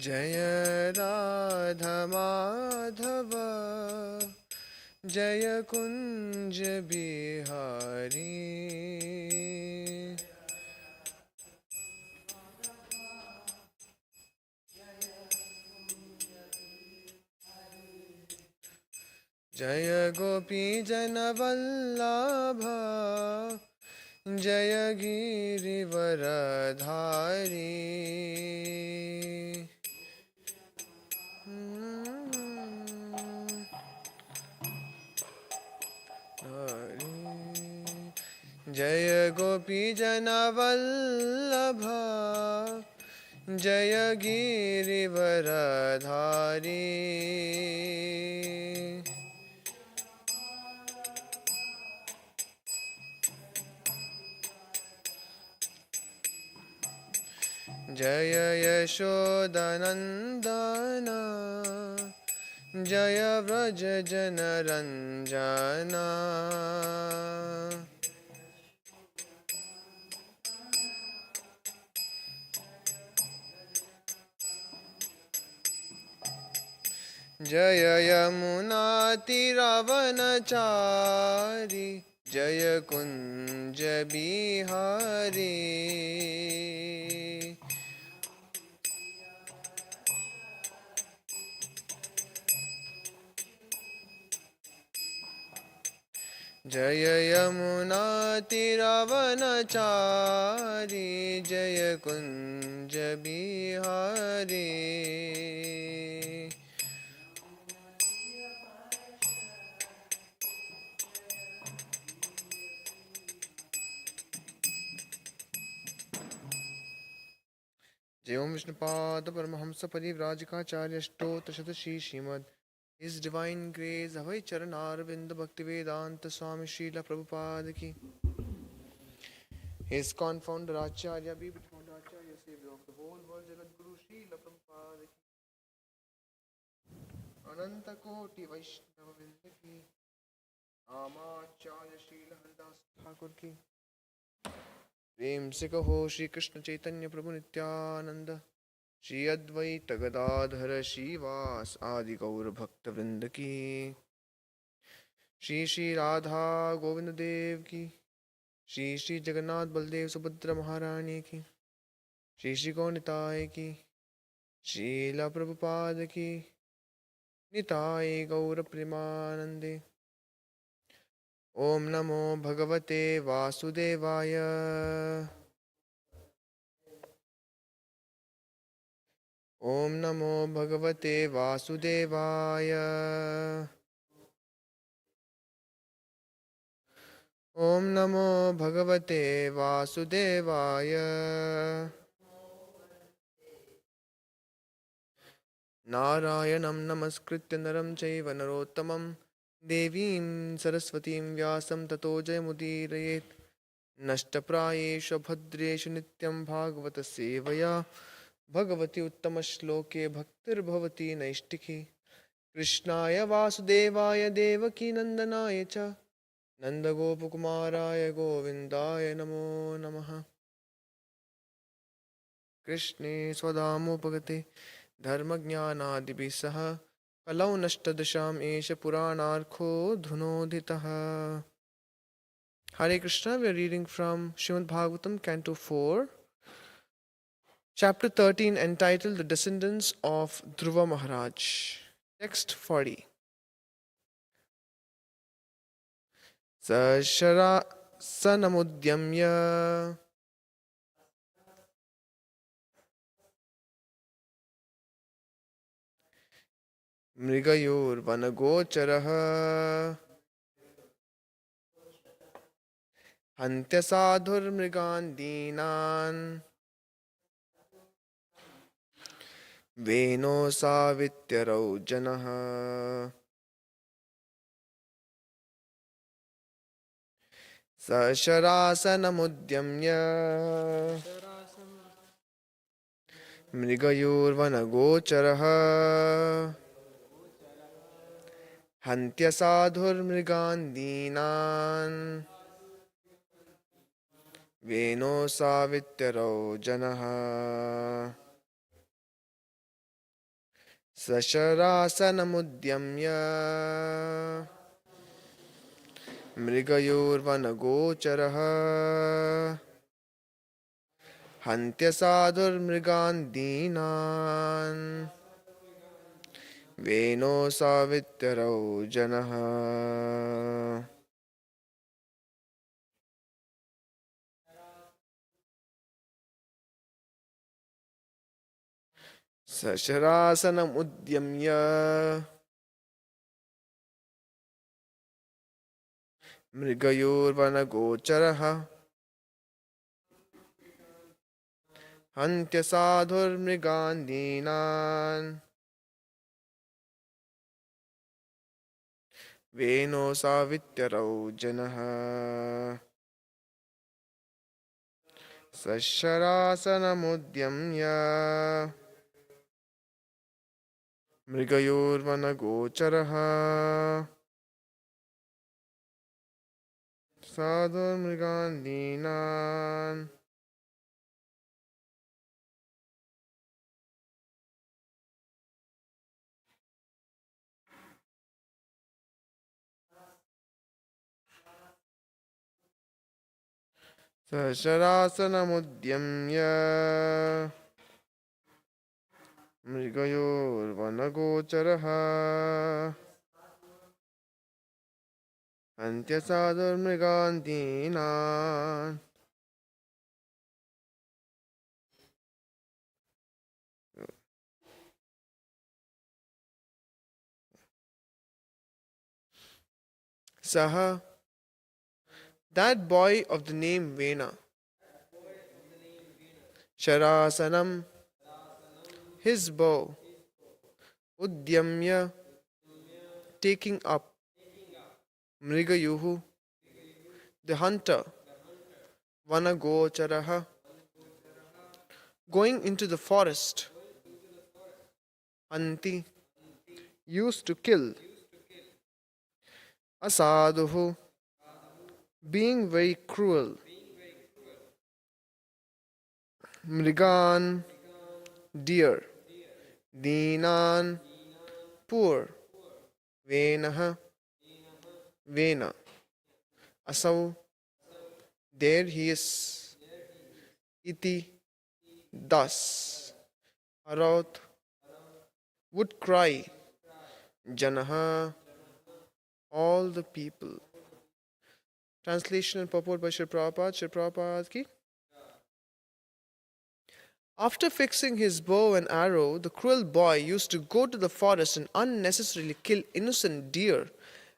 जय राधा माधव जय कुंज बिहारी। जय गोपी जन वल्लभ जय गिरिवरधारी। जय गोपी जन वल्लभ जय गिरिवरधारी। जय यशोदनंदन जय व्रज जनरंजना। जय यमुना तीरावनचारी जय कुंज बिहारी। जय यमुना तीरावनचारी जय कुंज बिहारी। जय ओम Vishnupad Paramhans परिव्राजकाचार्य अष्टोत्तरशत Shri Shrimad His Divine Grace Avai Charanarvind Bhaktivedanta Swami Srila Prabhupada ki. His confounder Acharya be with founder Acharya Savior of the whole world Jagat Guru Srila Prabhupada ki. Ananta Koti Vaishnava Vrinda ki. Amacharya Srila Haridas Thakur ki. प्रेम से कहो श्री कृष्ण चैतन्य प्रभु नित्यानंद श्री अद्वैत गदाधर श्रीवास आदि गौर भक्त वृंद की। श्री श्री राधा गोविंद देव की। श्री श्री जगन्नाथ बलदेव सुभद्रा महारानी की। श्री श्री गौनिताय की। श्रीला प्रभुपाद की। निताय गौर प्रेमानंदे। ओम नमो भगवते वासुदेवाय। ओम नमो भगवते वासुदेवाय। ओम नमो भगवते वासुदेवाय। नारायणं नमस्कृत्य नरं चैव नरोत्तमं देवीं सरस्वतीं व्यासं ततो जयमुदीरयेत्। नष्टप्रायेषु भद्रेषु नित्यं भागवत सेवया भगवती उत्तमश्लोके भक्तिर्भवती नैष्टिकी। कृष्णाय वासुदेवाय देवकीनन्दनाय च नन्दगोपकुमाराय गोविन्दाय नमो नमः। कृष्णे स्वदामोपगते धर्मज्ञानादिभिः सह कलौ नष्टदशाम् एष पुराणार्को धुनोदितः। Hare Krishna, we are reading from Srimad Bhagavatam, Canto 4, Chapter 13, entitled The Descendants of Dhruva Maharaj. Text 40. Sasharasanamudhyamya Mrigayorvanagocharaha Hantyasādhurmrigandinan Veno Savityarau Janaha Sasharasanamudhyamya Mrigayorvanagocharaha Hantyasādhurmrigandinan Veno Savityarau Janaha. सशरासनमुद्यम्य मृगयोर्वनगोचरः हन्त्यसाधुर्मृगान् दीनान् वेनो सावित्यरौ जनः। सशरासनमुद्यम्य मृगयोर्वनगोचरः हन्त्यसाधुर्मृगान् दीनान् वेनो सावित्यरौ जनः। सशरासनमुद्यम्य मृगयोर्वनगोचरः साधुर्मृगान् दीनान् सशरासनमुद्यम्य मृगयोर्वनगोचरः हन्त्यसाधुर्मृगान् दीनान्। Saha, that boy of the name Vena, Sharasanam, his bow, Udyamya, taking up, Mrigayuhu, the hunter, Vanagocharaha, going into the forest, Anti, used to kill, Asaduhu, being very cruel, Mrigan, deer, Dinan, poor, Venaha, Vena, Asau, there he is, Iti, thus, Arat, would cry, Janaha, all the people. Translation and purport by Sri Prabhupada. Sri Prabhupada ki. After fixing his bow and arrow, the cruel boy used to go to the forest and unnecessarily kill innocent deer.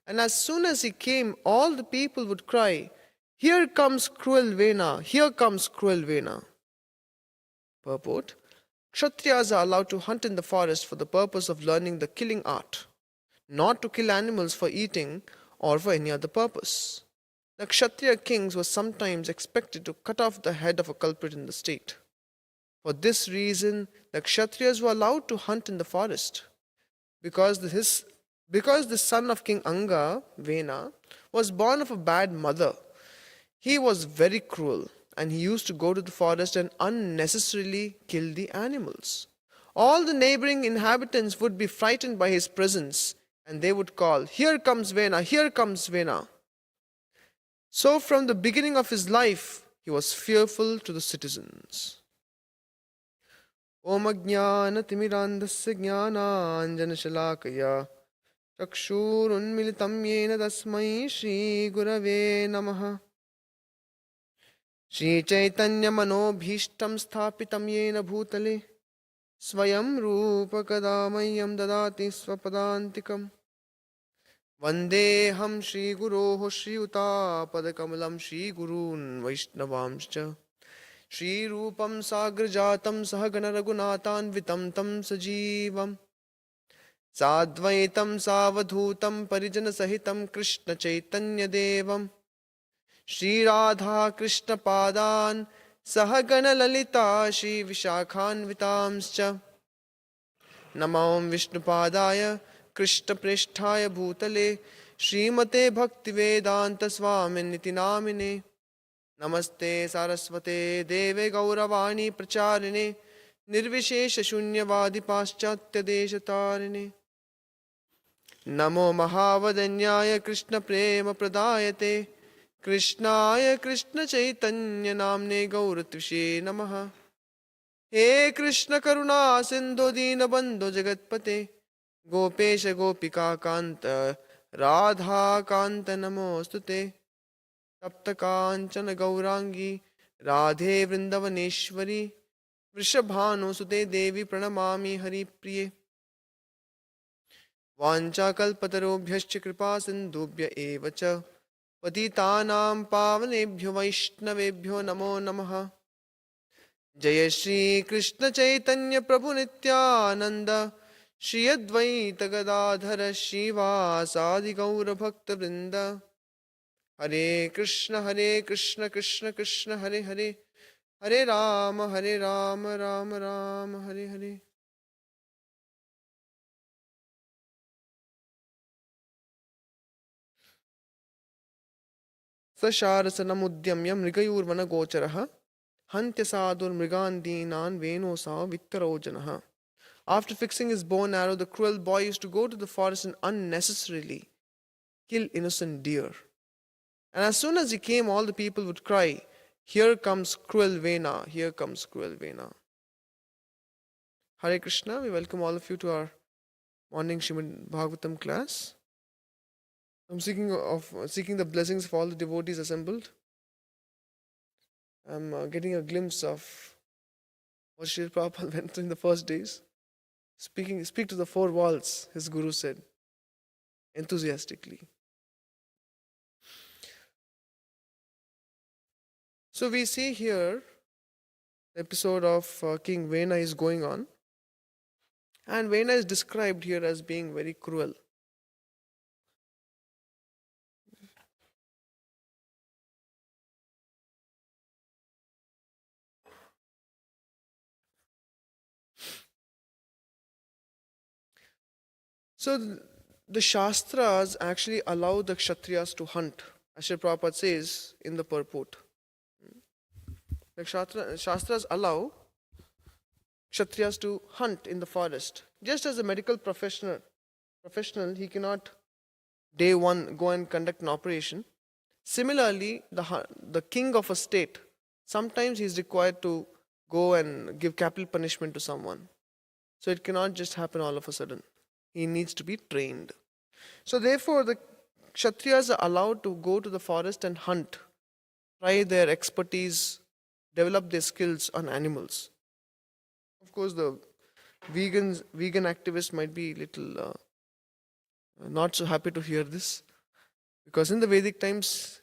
And as soon as he came, all the people would cry, "Here comes cruel Vena, here comes cruel Vena." Purport. Kshatriyas are allowed to hunt in the forest for the purpose of learning the killing art, not to kill animals for eating or for any other purpose. The Kshatriya kings were sometimes expected to cut off the head of a culprit in the state. For this reason, the Kshatriyas were allowed to hunt in the forest. Because the son of King Anga, Vena, was born of a bad mother, he was very cruel, and he used to go to the forest and unnecessarily kill the animals. All the neighboring inhabitants would be frightened by his presence, and they would call, "Here comes Vena, here comes Vena." So from the beginning of his life, he was fearful to the citizens. Om Ajnanatimirandasya Jnananjanashalakaya Chakshurunmilitam Yena Tasmai Shri Gurave Namaha. Shri Chaitanya Manobhishtam Sthapitam Yena Bhutale Swayam Rupa Kadamayam Dadati Swapadantikam. Vandeham Shri Guroho Shri Uta Padakamalam Shri Gurun Vaishnavamscha Shri Rupam Sagrajatam Sahagana Raghunathan Tam Sajivam Sadvaitam Savadhutam Parijana Sahitam Krishna Chaitanya Devam Shri Radha Krishna Padan Sahagana Lalita Shri Vishakhan Vitamscha Namam Vishnupadaya Krishna Presthaya Bhutale Srimate Bhaktivedanta Swaminiti Namine Namaste Saraswate Deve Gauravani Pracharine निर्विशेष शून्यवादि पाश्चात्य देश तारिणे नमो महावदन्याय कृष्ण प्रेम प्रदायते कृष्णाय कृष्ण चैतन्य नामने गौरत्विषे नमः। हे कृष्ण करुणा सिंधु दीनबंधु जगत्पते गोपेश गोपिका कांत राधा कांत नमोस्तुते। तप्त कांचन गौरांगी राधे वृंदवनेश्वरी वृषभानुसुते देवी प्रणमामि हरिप्रिये। वाञ्छाकल्पतरुभ्यश्च कृपा सिन्धुभ्य एव च पतितानां पावनेभ्यो वैष्णवेभ्यो नमो नमः। जय श्री कृष्ण चैतन्य प्रभु नित्यानंद श्री अद्वैत गदाधर श्रीवासादि गौर भक्त वृंद। हरे Krishna Krishna Krishna Hare Hare Hare Ram Ram Ram Hare Hare. सशारसनमुद्यम्य मृगयूर्वनगोचरः हन्त्य साधुर्मृगान् दीनान् वेणोसा वित्तरोजनः। After fixing his bow and arrow, the cruel boy used to go to the forest and unnecessarily kill innocent deer. And as soon as he came, all the people would cry, "Here comes cruel Vena, here comes cruel Vena." Hare Krishna, we welcome all of you to our morning Srimad Bhagavatam class. I'm seeking the blessings of all the devotees assembled. I'm getting a glimpse of what Srila Prabhupada went through in the first days. Speak to the four walls, his guru said, enthusiastically. So we see here the episode of King Vena is going on. And Vena is described here as being very cruel. So the Shastras actually allow the Kshatriyas to hunt, as Srila Prabhupada says in the purport. The Shastras allow Kshatriyas to hunt in the forest. Just as a medical professional, he cannot day one go and conduct an operation. Similarly, the king of a state, sometimes he is required to go and give capital punishment to someone. So it cannot just happen all of a sudden. He needs to be trained. So therefore, the Kshatriyas are allowed to go to the forest and hunt, try their expertise, develop their skills on animals. Of course, the vegan activists might be little not so happy to hear this, because in the Vedic times,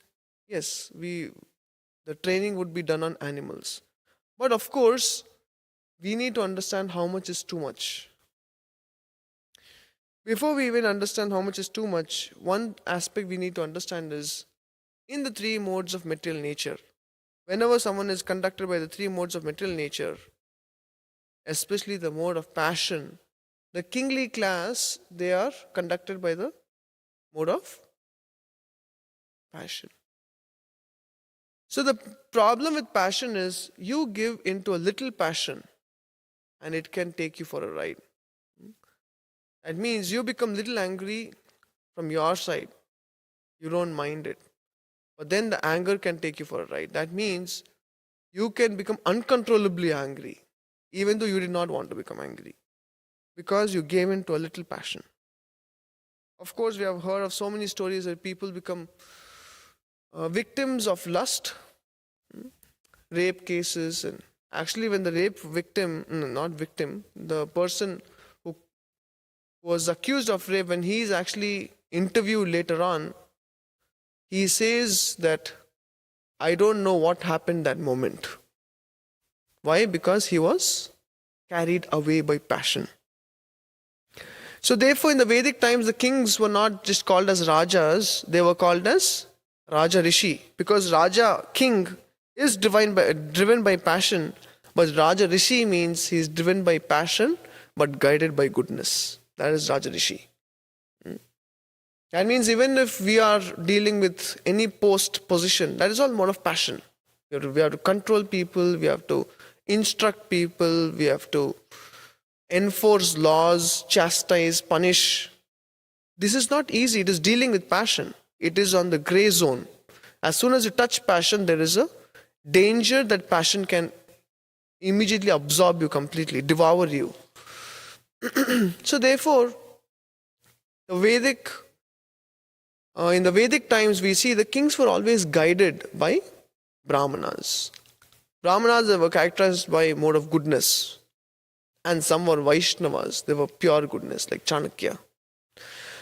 yes, the training would be done on animals. But of course, we need to understand how much is too much. Before we even understand how much is too much, one aspect we need to understand is in the three modes of material nature. Whenever someone is conducted by the three modes of material nature, especially the mode of passion, the kingly class, they are conducted by the mode of passion. So the problem with passion is you give into a little passion and it can take you for a ride. That means you become little angry from your side. You don't mind it. But then the anger can take you for a ride. That means you can become uncontrollably angry, even though you did not want to become angry, because you gave in to a little passion. Of course, we have heard of so many stories where people become victims of lust, rape cases, and actually when the rape victim, not victim, the person who was accused of rape, when he is actually interviewed later on, he says that I don't know what happened that moment. Why? Because he was carried away by passion. So therefore in the Vedic times the kings were not just called as Rajas, they were called as Raja Rishi, because Raja, king, is driven by passion, but Raja Rishi means he is driven by passion but guided by goodness. That is Raja Rishi. That means even if we are dealing with any position, that is all mode of passion. We have to control people, we have to instruct people, we have to enforce laws, chastise, punish. This is not easy. It is dealing with passion. It is on the gray zone. As soon as you touch passion, there is a danger that passion can immediately absorb you completely, devour you. So therefore, the Vedic, in the Vedic times, we see the kings were always guided by Brahmanas. Brahmanas were characterized by a mode of goodness, and some were Vaishnavas. They were pure goodness, like Chanakya.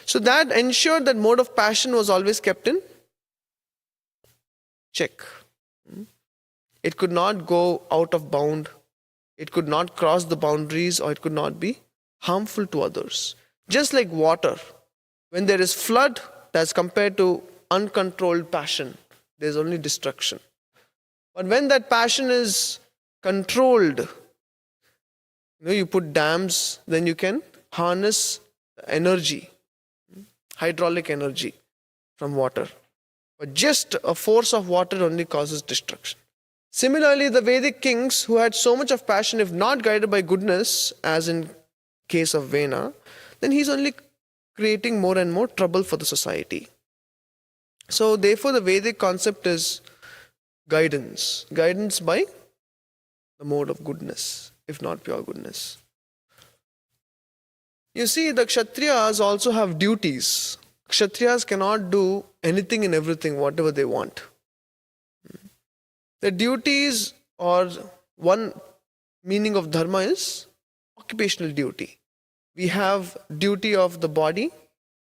So that ensured that mode of passion was always kept in check. It could not go out of bound. It could not cross the boundaries, or it could not be harmful to others. Just like water, when there is flood, that's compared to uncontrolled passion. There's only destruction. But when that passion is controlled, you put dams, then you can harness energy, hydraulic energy from water. But just a force of water only causes destruction. Similarly, the Vedic kings who had so much of passion, if not guided by goodness, as in case of Vena, then he's only creating more and more trouble for the society. So therefore, the Vedic concept is guidance. Guidance by the mode of goodness, if not pure goodness. You see, the Kshatriyas also have duties. Kshatriyas cannot do anything and everything, whatever they want. The duties, or one meaning of dharma, is occupational duty. We have duty of the body.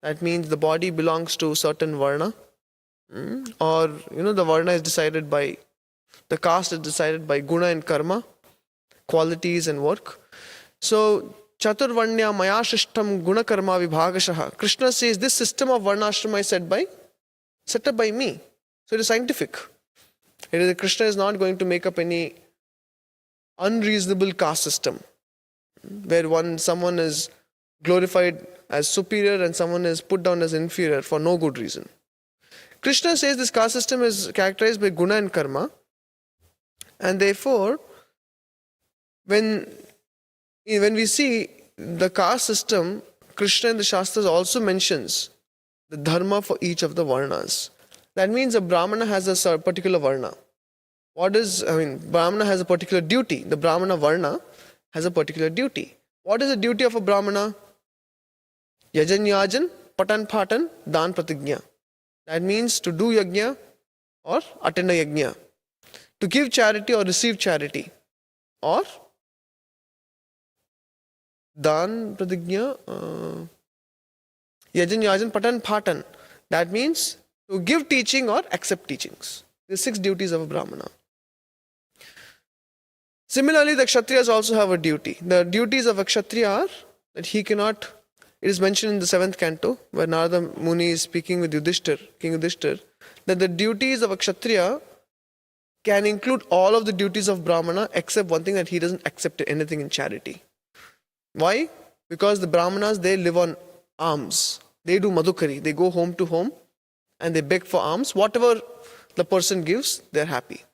That means the body belongs to certain varna. Or, the varna is decided by, the caste is decided by guna and karma, qualities and work. So, Chaturvanya maya shishtam guna karma vibhagashaha. Krishna says this system of varnashrama is set up by me. So it is scientific. Krishna is not going to make up any unreasonable caste system where someone is glorified as superior and someone is put down as inferior for no good reason. Krishna says this caste system is characterized by guna and karma, and therefore when we see the caste system, Krishna in the Shastras also mentions the dharma for each of the varnas. That means a Brahmana has a particular varna. Brahmana has a particular duty. The Brahmana varna has a particular duty. What is the duty of a Brahmana? Yajan yajan, patan phatan, dan pratignya. That means to do yajna or attend a yajna. To give charity or receive charity. Or dan pratignya, yajan yajan, patan phatan. That means to give teaching or accept teachings. The 6 duties of a Brahmana. Similarly, the Kshatriyas also have a duty. The duties of a Kshatriya are that he cannot, it is mentioned in the 7th canto, where Narada Muni is speaking with King Yudhishthir, that the duties of a Kshatriya can include all of the duties of Brahmana except one thing, that he doesn't accept anything in charity. Why? Because the Brahmanas, they live on alms. They do madhukari. They go home to home and they beg for alms. Whatever the person gives, they're happy.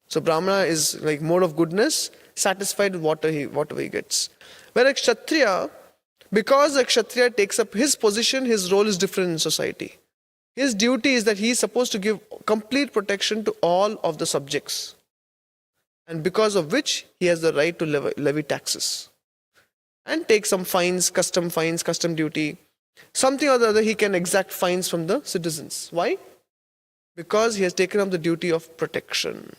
So Brahmana is like mode of goodness, satisfied with whatever he gets. Whereas Kshatriya, because a Kshatriya takes up his position, his role is different in society. His duty is that he is supposed to give complete protection to all of the subjects. And because of which, he has the right to levy taxes. And take some fines, custom duty. Something or the other, he can exact fines from the citizens. Why? Because he has taken up the duty of protection.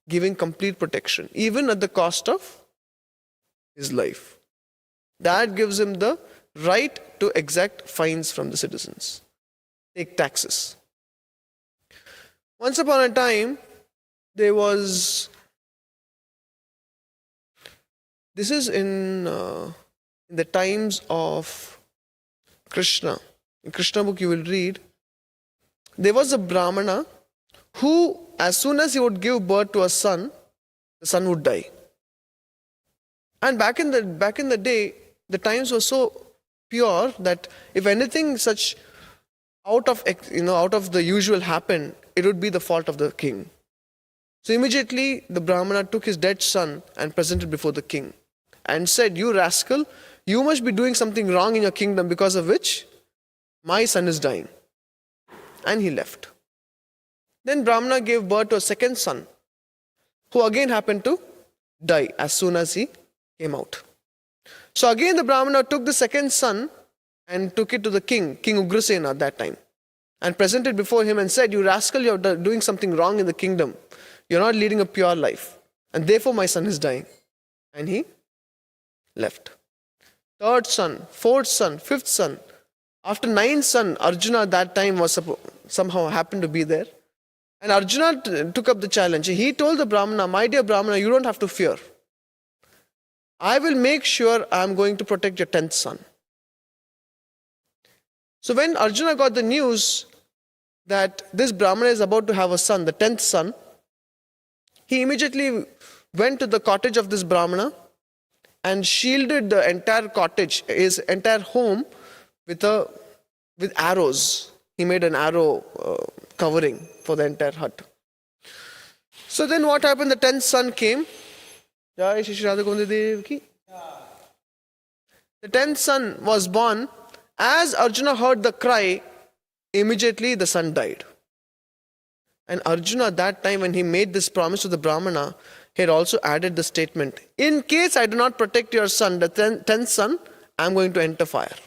Giving complete protection, even at the cost of his life. That gives him the right to exact fines from the citizens. Take taxes. Once upon a time, there was... This is in the times of Krishna. In Krishna book you will read, there was a Brahmana who, as soon as he would give birth to a son, the son would die. And back in the day, the times were so pure that if anything such out of the usual happened, it would be the fault of the king. So immediately the Brahmana took his dead son and presented before the king and said, "You rascal, you must be doing something wrong in your kingdom, because of which my son is dying." And he left. Then Brahmana gave birth to a second son, who again happened to die as soon as he came out. So again the Brahmana took the second son and took it to the king, King Ugrasena at that time, and presented before him and said, "You rascal, you're doing something wrong in the kingdom. You're not leading a pure life, and therefore my son is dying." And he left. Third son, fourth son, fifth son. After ninth son, Arjuna at that time was somehow happened to be there. And Arjuna took up the challenge. He told the Brahmana, "My dear Brahmana, you don't have to fear. I will make sure I'm going to protect your 10th son." So when Arjuna got the news that this Brahmana is about to have a son, the 10th son, he immediately went to the cottage of this Brahmana and shielded the entire cottage, his entire home, with arrows. He made an arrow covering for the entire hut. So then what happened? The 10th son came. Jai Shri Radha Govinda Dev ki. The 10th son was born. As Arjuna heard the cry, immediately the son died. And Arjuna at that time, when he made this promise to the Brahmana, he had also added the statement, "In case I do not protect your son, the 10th son, I am going to enter fire."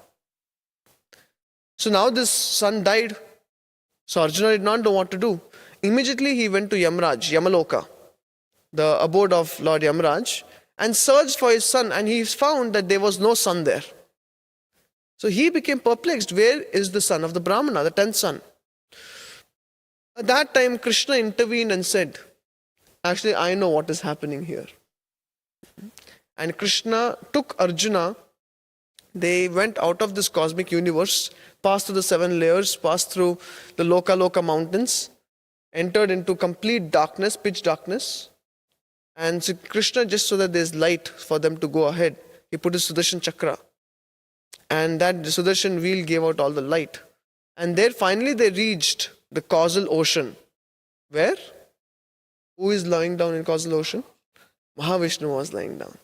So now this son died. So Arjuna did not know what to do. Immediately he went to Yamraj, Yamaloka, the abode of Lord Yamraj, and searched for his son, and he found that there was no son there. So he became perplexed. Where is the son of the Brahmana, the 10th son? At that time, Krishna intervened and said, "Actually, I know what is happening here." And Krishna took Arjuna. They went out of this cosmic universe, passed through the 7 layers, passed through the Loka mountains, entered into complete darkness, pitch darkness. And so Krishna, just so that there's light for them to go ahead, he put his Sudarshan Chakra. And that Sudarshan wheel gave out all the light. And there finally they reached the causal ocean. Where? Who is lying down in causal ocean? Mahavishnu was lying down.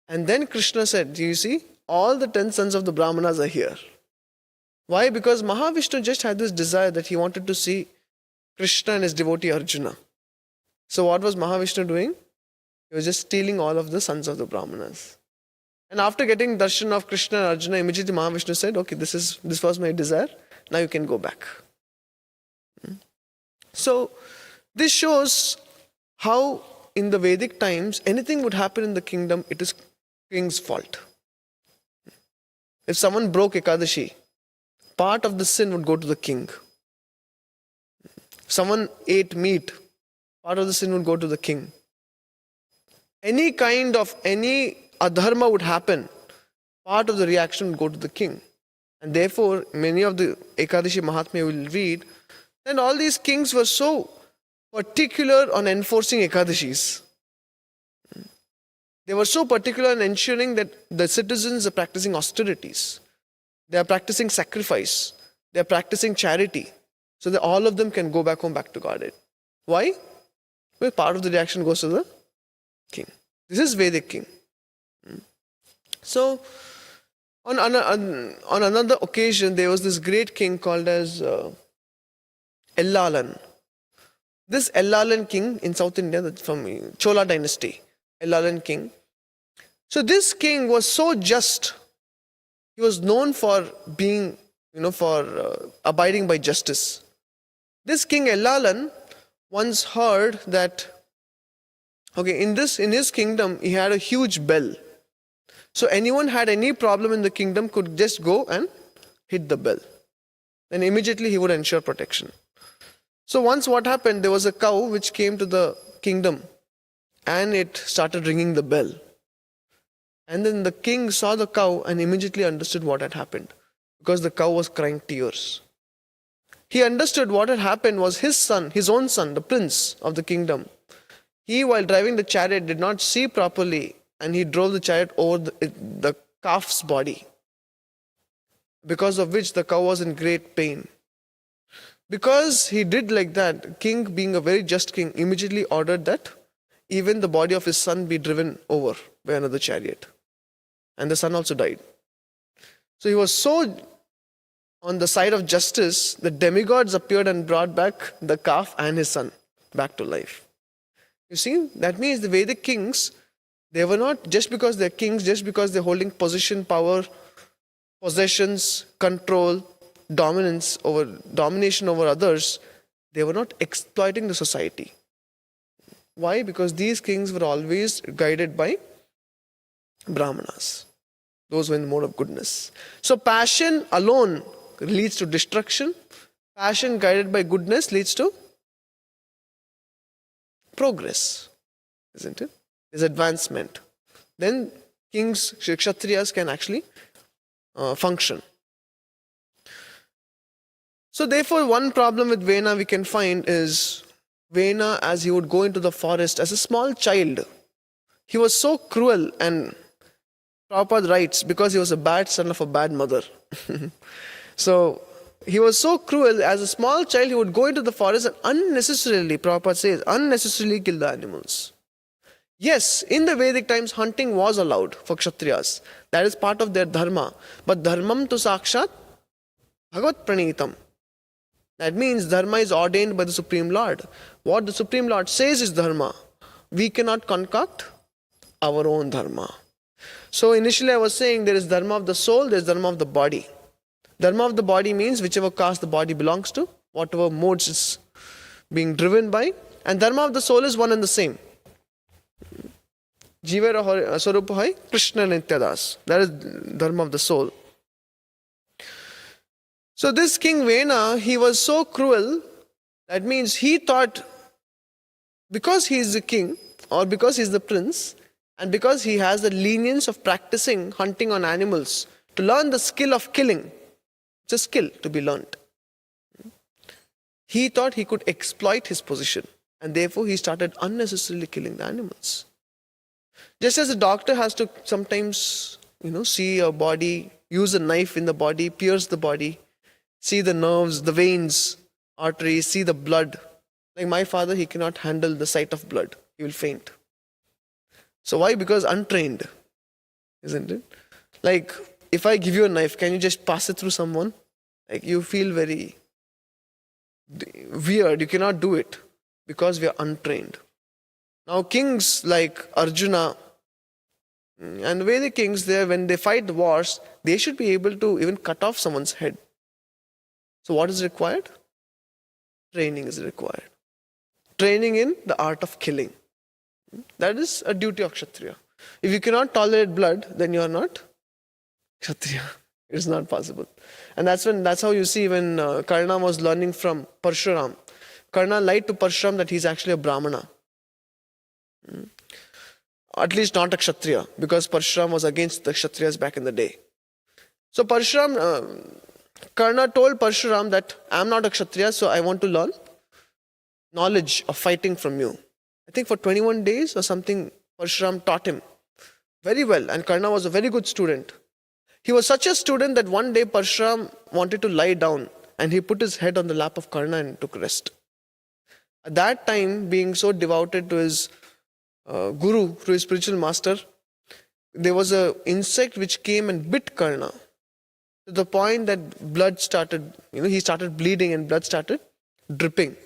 And then Krishna said, "Do you see? All the 10 sons of the Brahmanas are here." Why? Because Mahavishnu just had this desire that he wanted to see Krishna and his devotee Arjuna. So what was Mahavishnu doing? He was just stealing all of the sons of the Brahmanas. And after getting darshan of Krishna and Arjuna, immediately Mahavishnu said, "Okay, this was my desire. Now you can go back." So this shows how in the Vedic times, anything would happen in the kingdom, it is king's fault. If someone broke Ekadashi, part of the sin would go to the king. If someone ate meat, part of the sin would go to the king. Any adharma would happen, part of the reaction would go to the king. And therefore, many of the Ekadashi Mahatmya will read, and all these kings were so particular on enforcing Ekadashis. They were so particular in ensuring that the citizens are practicing austerities. They are practicing sacrifice. They are practicing charity. So that all of them can go back home, back to Godhead. Why? Well, part of the reaction goes to the king. This is Vedic king. So, on another occasion, there was this great king called as Ellalan. This Ellalan king in South India, from Chola dynasty, Ellalan king. So this king was so just. He was known for being, abiding by justice. This king Ellalan once heard that, in his kingdom, he had a huge bell. So anyone had any problem in the kingdom could just go and hit the bell. Then immediately he would ensure protection. So once what happened, there was a cow which came to the kingdom and it started ringing the bell. And then the king saw the cow and immediately understood what had happened, because the cow was crying tears. He understood what had happened was his own son, the prince of the kingdom. He, while driving the chariot, did not see properly, and he drove the chariot over the calf's body, because of which the cow was in great pain. Because he did like that, king, being a very just king, immediately ordered that even the body of his son be driven over by another chariot. And the son also died. So he was so on the side of justice that demigods appeared and brought back the calf and his son back to life. You see, that means the Vedic kings, they were not, just because they're kings, just because they're holding position, power, possessions, control, domination over others, they were not exploiting the society. Why? Because these kings were always guided by Brahmanas, those who were in the mode of goodness. So passion alone leads to destruction. Passion guided by goodness leads to progress, isn't it? There's advancement. Then kings, Kshatriyas can actually function. So therefore, one problem with Vena we can find is Vena, as he would go into the forest as a small child, he was so cruel, and Prabhupada writes, because he was a bad son of a bad mother. So he was so cruel, as a small child he would go into the forest and unnecessarily, Prabhupada says, unnecessarily kill the animals. Yes, in the Vedic times hunting was allowed for Kshatriyas. That is part of their dharma. But dharmam tu sakshat bhagavat pranitam. That means dharma is ordained by the Supreme Lord. What the Supreme Lord says is dharma. We cannot concoct our own dharma. So initially I was saying there is dharma of the soul, there is dharma of the body. Dharma of the body means whichever caste the body belongs to, whatever modes it's being driven by. And dharma of the soul is one and the same. Jivera Swarupa hai Krishna Nityadas. That is dharma of the soul. So this King Vena, he was so cruel, that means he thought, because he is the king, or because he is the prince, and because he has the lenience of practicing hunting on animals, to learn the skill of killing, it's a skill to be learnt. He thought he could exploit his position, and therefore he started unnecessarily killing the animals. Just as a doctor has to sometimes, see a body, use a knife in the body, pierce the body, see the nerves, the veins, arteries, see the blood. Like my father, he cannot handle the sight of blood. He will faint. So why? Because untrained, isn't it? Like, if I give you a knife, can you just pass it through someone? Like, you feel very weird. You cannot do it because we are untrained. Now, kings like Arjuna and Vedic kings, there, when they fight the wars, they should be able to even cut off someone's head. So what is required? Training is required. Training in the art of killing. That is a duty of Kshatriya. If you cannot tolerate blood, then you are not Kshatriya. It is not possible. And that's how you see when Karna was learning from Parshuram. Karna lied to Parshuram that he is actually a Brahmana. At least not a Kshatriya, because Parshuram was against the Kshatriyas back in the day. So Karna told Parshuram that I am not a Kshatriya, so I want to learn knowledge of fighting from you. I think for 21 days or something, Parshuram taught him very well, and Karna was a very good student. He was such a student that one day Parshuram wanted to lie down, and he put his head on the lap of Karna and took rest. At that time, being so devoted to his guru, to his spiritual master, there was an insect which came and bit Karna, to the point that blood started, he started bleeding and blood started dripping.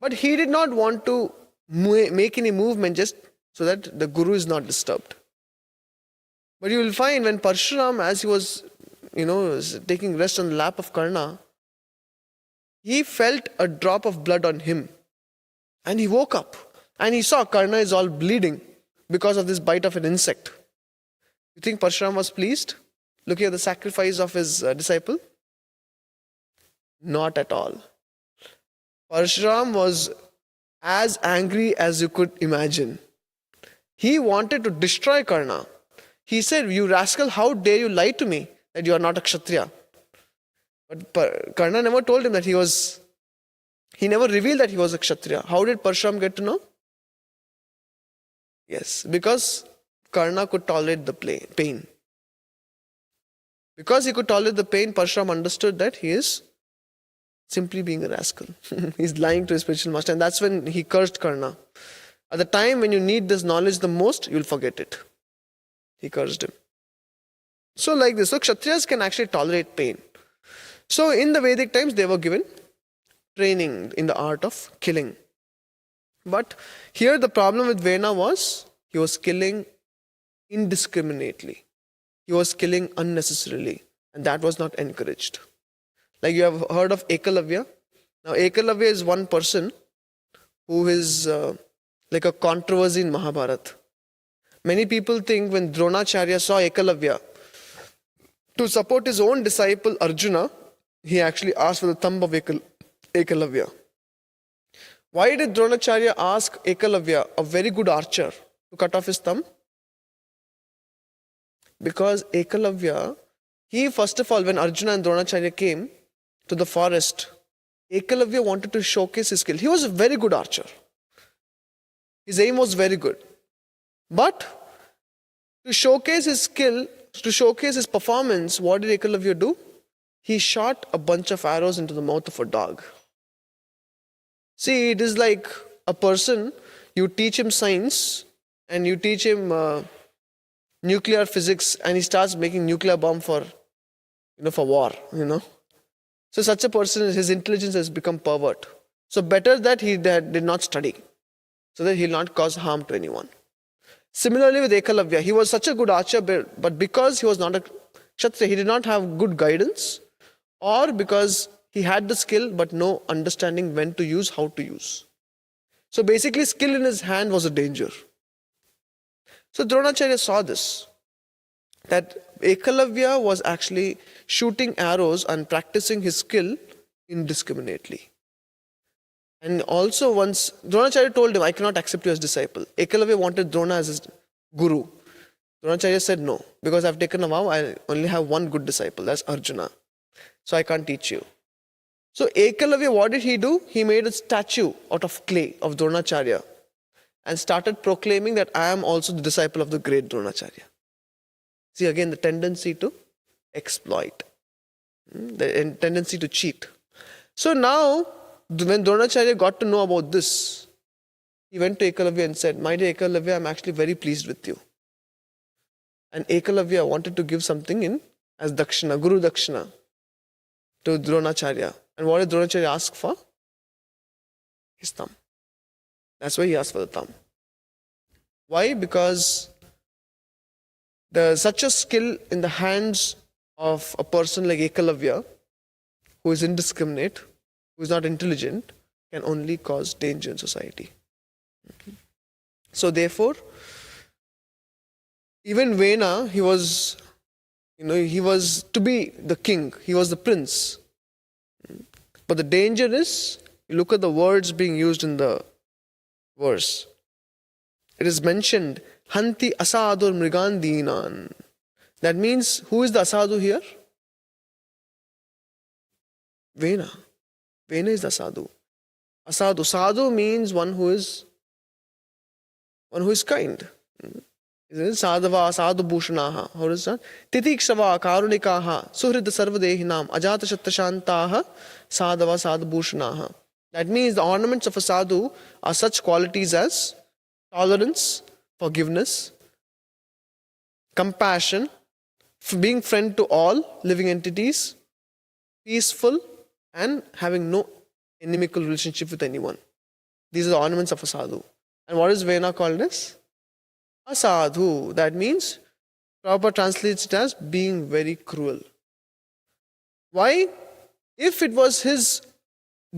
But he did not want to make any movement just so that the guru is not disturbed. But you will find when Parshuram, as he was, taking rest on the lap of Karna, he felt a drop of blood on him. And he woke up and he saw Karna is all bleeding because of this bite of an insect. You think Parshuram was pleased looking at the sacrifice of his disciple? Not at all. Parshuram was as angry as you could imagine. He wanted to destroy Karna. He said, "You rascal, how dare you lie to me that you are not a Kshatriya?" But Karna never told him that he never revealed that he was a Kshatriya. How did Parshuram get to know? Yes, because Karna could tolerate the pain. Because he could tolerate the pain, Parshuram understood that he is simply being a rascal. He's lying to his spiritual master, and that's when he cursed Karna. At the time when you need this knowledge the most, you'll forget it. He cursed him. So like this, so Kshatriyas can actually tolerate pain. So in the Vedic times, they were given training in the art of killing. But here the problem with Vena was, he was killing indiscriminately. He was killing unnecessarily, and that was not encouraged. Like you have heard of Ekalavya. Now Ekalavya is one person who is like a controversy in Mahabharata. Many people think when Dronacharya saw Ekalavya, to support his own disciple Arjuna, he actually asked for the thumb of Ekalavya. Why did Dronacharya ask Ekalavya, a very good archer, to cut off his thumb? Because Ekalavya, he first of all, when Arjuna and Dronacharya came to the forest, Ekalavya wanted to showcase his skill. He was a very good archer. His aim was very good. But to showcase his skill, to showcase his performance, what did Ekalavya do? He shot a bunch of arrows into the mouth of a dog. See, it is like a person, you teach him science and you teach him nuclear physics, and he starts making nuclear bomb for war, So such a person, his intelligence has become pervert. So better that he did not study, so that he will not cause harm to anyone. Similarly with Ekalavya, he was such a good archer, but because he was not a Kshatriya, he did not have good guidance, or because he had the skill but no understanding when to use, how to use. So basically, skill in his hand was a danger. So Dronacharya saw this, that Ekalavya was actually shooting arrows and practicing his skill indiscriminately. And also once, Dronacharya told him, I cannot accept you as disciple. Ekalavya wanted Drona as his guru. Dronacharya said no, because I've taken a vow, I only have one good disciple, that's Arjuna. So I can't teach you. So Ekalavya, what did he do? He made a statue out of clay of Dronacharya and started proclaiming that I am also the disciple of the great Dronacharya. See again the tendency to exploit, the tendency to cheat. So now, when Dronacharya got to know about this, he went to Ekalavya and said, my dear Ekalavya, I'm actually very pleased with you. And Ekalavya wanted to give something in as Dakshina, Guru Dakshina, to Dronacharya. And what did Dronacharya ask for? His thumb. That's why he asked for the thumb. Why? Because such a skill in the hands of a person like Ekalavya, who is indiscriminate, who is not intelligent, can only cause danger in society. So therefore, even Vena, he was to be the king, he was the prince. But the danger is, you look at the words being used in the verse. It is mentioned, Hanti asadur mrigandinan. That means, who is the asadu here? Vena. Vena is the asadu. Asadu. Sadhu means one who is kind. Sadhava, sadhu bhushanaha. How is that? Titikshava, karunikaha, suhrida sarvadehinam, ajata shattashantaha, sadhava, sadhu bhushanaha. That means the ornaments of a sadhu are such qualities as tolerance, forgiveness, compassion, being friend to all living entities, peaceful, and having no inimical relationship with anyone. These are the ornaments of a sadhu. And what is Vena called as? A sadhu. That means, proper translates it as being very cruel. Why? If it was his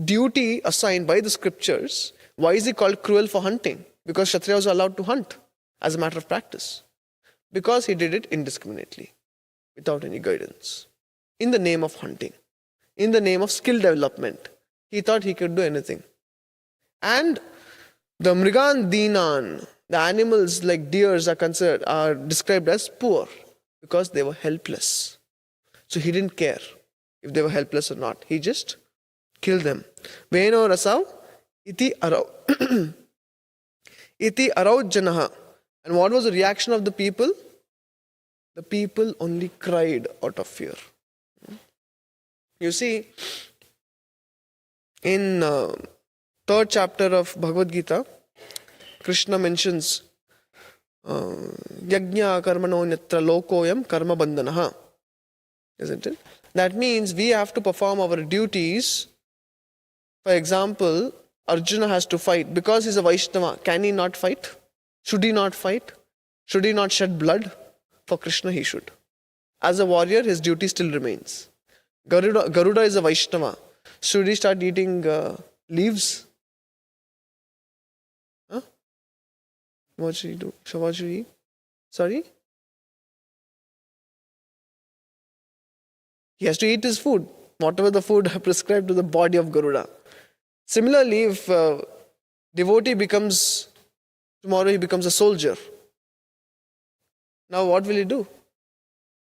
duty assigned by the scriptures, why is he called cruel for hunting? Because Kshatriya was allowed to hunt as a matter of practice. Because he did it indiscriminately, without any guidance. In the name of hunting, in the name of skill development, he thought he could do anything. And the Mrigan Dinan, the animals like deers are described as poor because they were helpless. So he didn't care if they were helpless or not. He just killed them. Veno rasav iti arav. Iti arav janaha. And what was the reaction of the people? The people only cried out of fear. You see, In third chapter of Bhagavad Gita, Krishna mentions yajna karmano nyatra lokoyam karma bandhanaha. Isn't it? That means we have to perform our duties. For example, Arjuna has to fight. Because he's a Vaishnava, can he not fight? Should he not fight? Should he not shed blood? For Krishna, he should. As a warrior, his duty still remains. Garuda is a Vaishnava. Should he start eating leaves? Huh? What should he do? What should he eat? Sorry? He has to eat his food, whatever the food prescribed to the body of Garuda. Similarly, if devotee becomes, tomorrow he becomes a soldier. Now what will he do?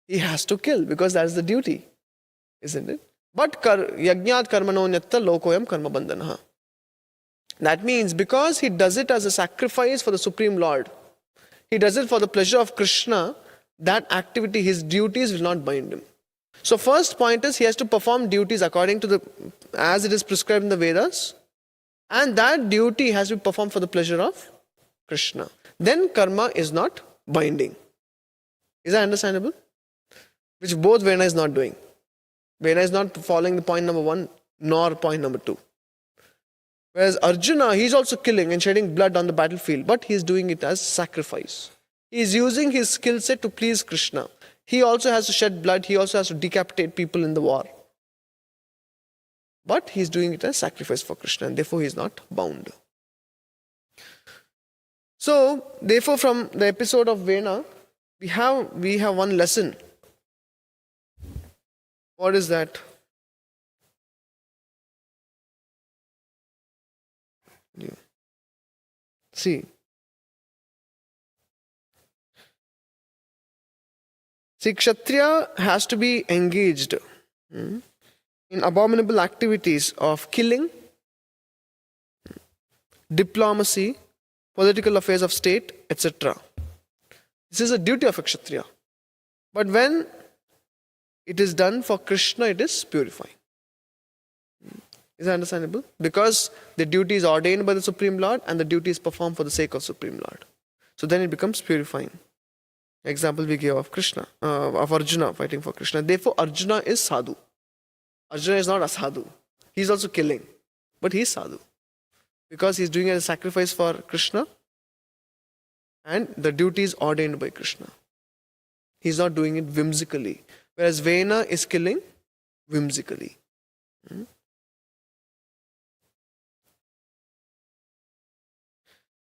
He has to kill because that's the duty, isn't it? But yajnat karmano nyatta lokoyam karma bandhanaha. That means because he does it as a sacrifice for the Supreme Lord, he does it for the pleasure of Krishna, that activity, his duties will not bind him. So first point is he has to perform duties according to as it is prescribed in the Vedas, and that duty has to be performed for the pleasure of Krishna. Then karma is not binding. Is that understandable? Which both Vena is not doing. Vena is not following the point number 1 nor point number 2. Whereas Arjuna, he is also killing and shedding blood on the battlefield, but he is doing it as sacrifice. He is using his skill set to please Krishna. He also has to shed blood, he also has to decapitate people in the war. But he is doing it as sacrifice for Krishna, and therefore he is not bound. So, therefore from the episode of Vena, we have one lesson. What is that? See, Kshatriya has to be engaged in abominable activities of killing, diplomacy, political affairs of state, etc. This is a duty of a Kshatriya. But when it is done for Krishna, it is purifying. Is that understandable? Because the duty is ordained by the Supreme Lord and the duty is performed for the sake of Supreme Lord. So then it becomes purifying. Example we gave of Krishna, of Arjuna fighting for Krishna. Therefore, Arjuna is sadhu. Arjuna is not a sadhu. He is also killing, but he is sadhu. Because he is doing a sacrifice for Krishna and the duty is ordained by Krishna. He is not doing it whimsically. Whereas Vena is killing whimsically.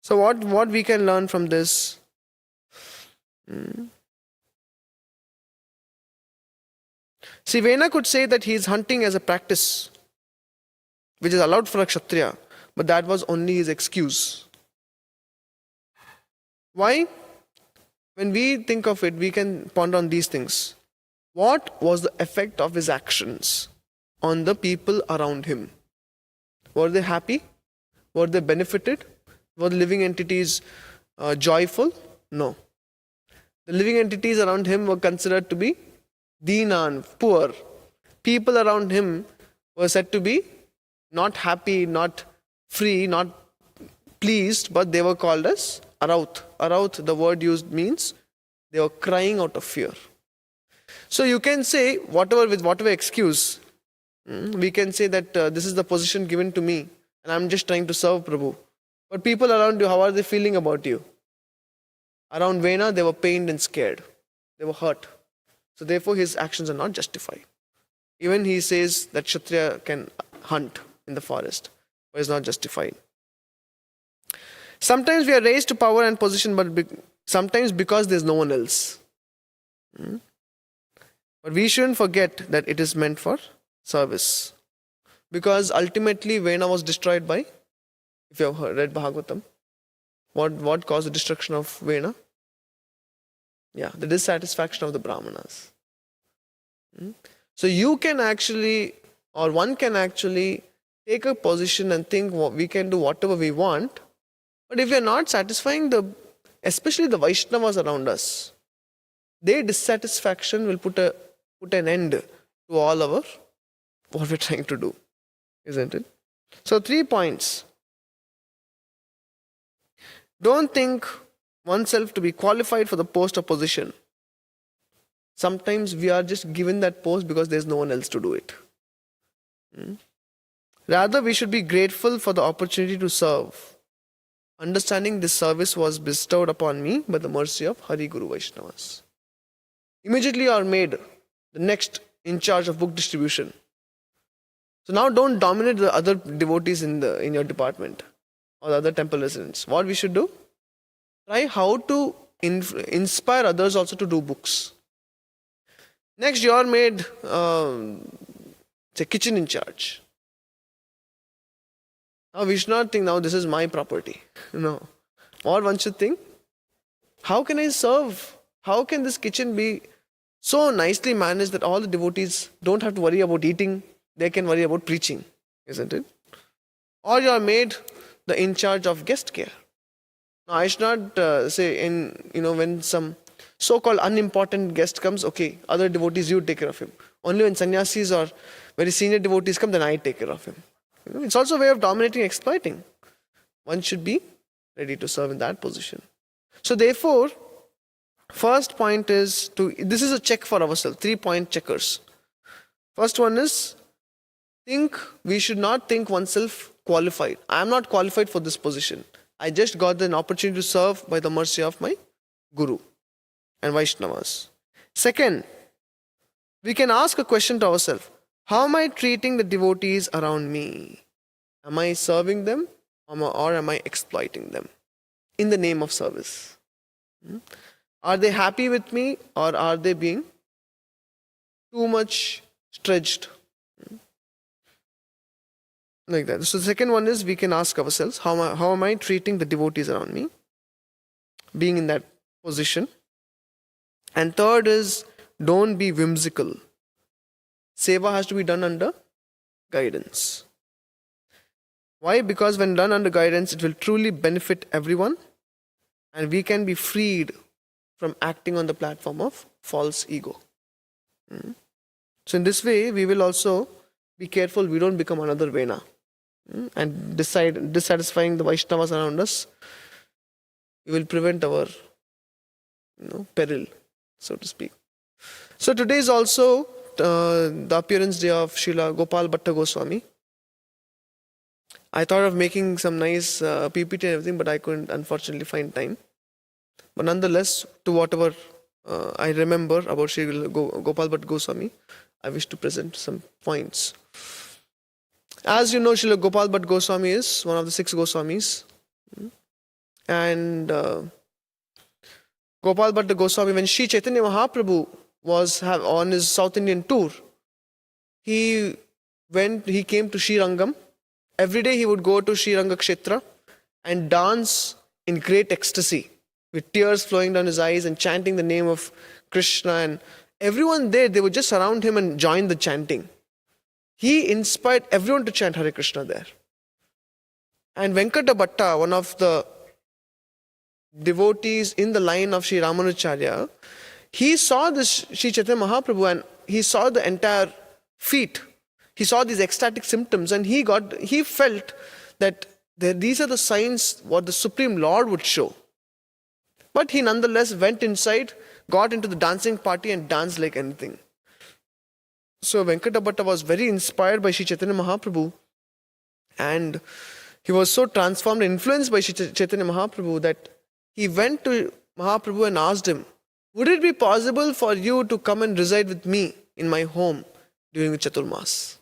So what we can learn from this? See, Vena could say that he is hunting as a practice, which is allowed for a Kshatriya, but that was only his excuse. Why? When we think of it, we can ponder on these things. What was the effect of his actions on the people around him? Were they happy? Were they benefited? Were the living entities joyful? No. The living entities around him were considered to be deenan, poor. People around him were said to be not happy, not free, not pleased, but they were called as araut. Araut, the word used means they were crying out of fear. So you can say, with whatever excuse, we can say that this is the position given to me and I'm just trying to serve Prabhu. But people around you, how are they feeling about you? Around Vena, they were pained and scared. They were hurt. So therefore his actions are not justified. Even he says that Kshatriya can hunt in the forest, but it's not justified. Sometimes we are raised to power and position, but sometimes because there's no one else. But we shouldn't forget that it is meant for service. Because ultimately Vena was destroyed by, if you have read Bhagavatam, what caused the destruction of Vena? Yeah, the dissatisfaction of the Brahmanas. So you can actually, or one can actually take a position and think we can do whatever we want, but if we are not satisfying especially the Vaishnavas around us, their dissatisfaction will put an end to all what we're trying to do, isn't it? So 3 points. Don't think oneself to be qualified for the post or position. Sometimes we are just given that post because there's no one else to do it. Rather, we should be grateful for the opportunity to serve, understanding this service was bestowed upon me by the mercy of Hari Guru Vaishnavas. Immediately you are made the next in charge of book distribution. So now don't dominate the other devotees in your department or the other temple residents. What we should do? Try how to inspire others also to do books. Next, you are made say kitchen in charge. Now we should not think now this is my property. No. Or one should think, how can I serve? How can this kitchen be so nicely managed that all the devotees don't have to worry about eating, they can worry about preaching, isn't it? Or you are made the in charge of guest care. Now I should not say when some so-called unimportant guest comes, okay, other devotees, you take care of him. Only when sannyasis or very senior devotees come, then I take care of him. It's also a way of dominating, exploiting. One should be ready to serve in that position. So therefore, first point is this is a check for ourselves, 3-point checkers. First one is, we should not think oneself qualified. I am not qualified for this position. I just got an opportunity to serve by the mercy of my Guru and Vaishnavas. Second, we can ask a question to ourselves. How am I treating the devotees around me? Am I serving them or am I exploiting them in the name of service? Are they happy with me or are they being too much stretched? Like that. So the second one is we can ask ourselves, how am I treating the devotees around me? Being in that position. And third is, don't be whimsical. Seva has to be done under guidance. Why? Because when done under guidance, it will truly benefit everyone and we can be freed from acting on the platform of false ego. So in this way, we will also be careful we don't become another Vena and dissatisfying the Vaishnavas around us. We will prevent our peril, so to speak. So today is also the appearance day of Srila Gopal Bhatta Goswami. I thought of making some nice PPT and everything, but I couldn't unfortunately find time. But nonetheless, to whatever I remember about Srila Gopal Bhatta Goswami, I wish to present some points. As you know, Srila Gopal Bhatta Goswami is one of the 6 Goswamis. And Gopal Bhatta Goswami, when Sri Chaitanya Mahaprabhu was on his South Indian tour, he came to Sri Rangam. Every day he would go to Sri Ranga Kshetra and dance in great ecstasy with tears flowing down his eyes and chanting the name of Krishna. And everyone there, they would just surround him and join the chanting. He inspired everyone to chant Hare Krishna there. And Venkata Bhatta, one of the devotees in the line of Sri Ramanujacharya, he saw this Sri Chaitanya Mahaprabhu and he saw the entire feat. He saw these ecstatic symptoms and he felt that these are the signs what the Supreme Lord would show. But he nonetheless went inside, got into the dancing party and danced like anything. So Venkata Bhatta was very inspired by Sri Chaitanya Mahaprabhu and he was so transformed and influenced by Sri Chaitanya Mahaprabhu that he went to Mahaprabhu and asked him, would it be possible for you to come and reside with me in my home during the Chaturmas?